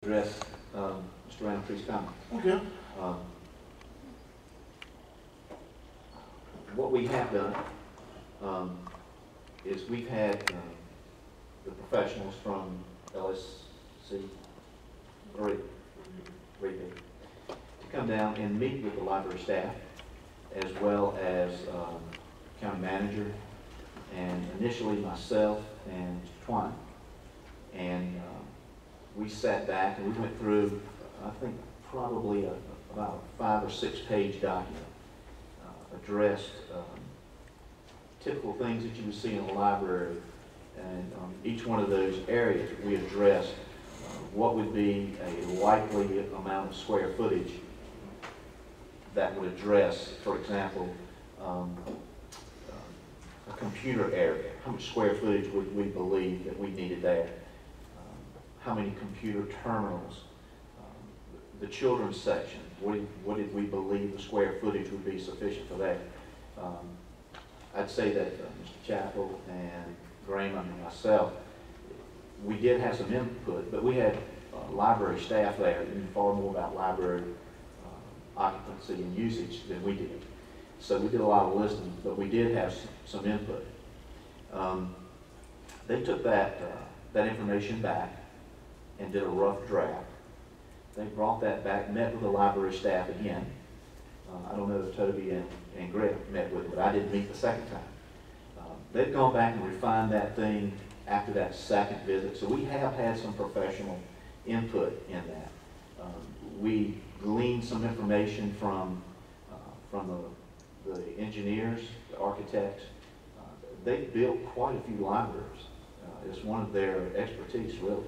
Address Mr. Rountree's comment. Okay. Um, what we have done is we've had the professionals from LSC 3 to come down and meet with the library staff, as well as county manager, and initially myself and Twine. And we sat back and we went through, I think, probably about a 5 or 6 page document, addressed typical things that you would see in a library, and each one of those areas we addressed what would be a likely amount of square footage that would address, for example, a computer area. How much square footage would we believe that we needed there? How many computer terminals? The children's section, what did we believe the square footage would be sufficient for that? I'd say that Mr. Chappell and Graham and myself, we did have some input, but we had library staff there who knew far more about library occupancy and usage than we did. So we did a lot of listening, but we did have some input. They took that information back and did a rough draft. They brought that back, met with the library staff again. I don't know if Toby and Greg met with it, but I didn't meet the second time. They've gone back and refined that thing after that second visit, so we have had some professional input in that. We gleaned some information from the engineers, the architects. They built quite a few libraries. It's one of their expertise, really.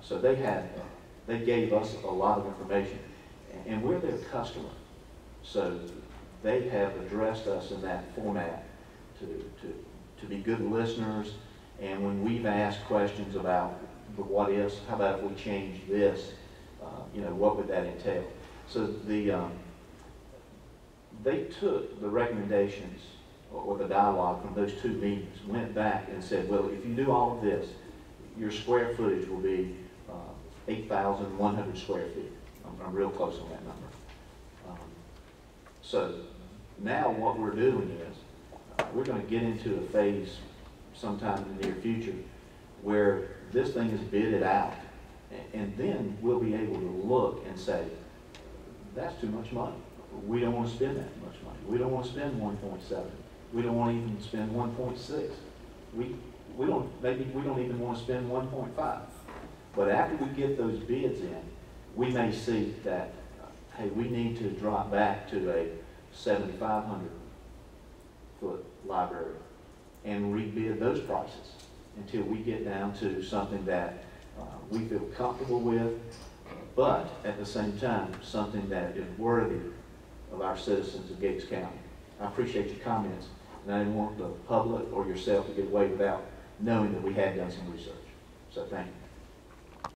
So they gave us a lot of information, and we're their customer. So they have addressed us in that format to be good listeners. And when we've asked questions about the what ifs, how about if we change this, what would that entail? So they took the recommendations or the dialogue from those 2 meetings, went back and said, well, if you do all of this, your square footage will be 8,100 square feet. I'm real close on that number. So now what we're doing is we're going to get into a phase sometime in the near future where this thing is bidded out, and then we'll be able to look and say, that's too much money. We don't want to spend that much money. We don't want to spend 1.7. We don't want to even spend 1.6. We don't even want to spend 1.5. But after we get those bids in, we may see that, hey, we need to drop back to a 7,500 foot library and rebid those prices until we get down to something that we feel comfortable with, but at the same time, something that is worthy of our citizens of Gates County. I appreciate your comments, and I didn't want the public or yourself to get away without knowing that we had done some research. So thank you.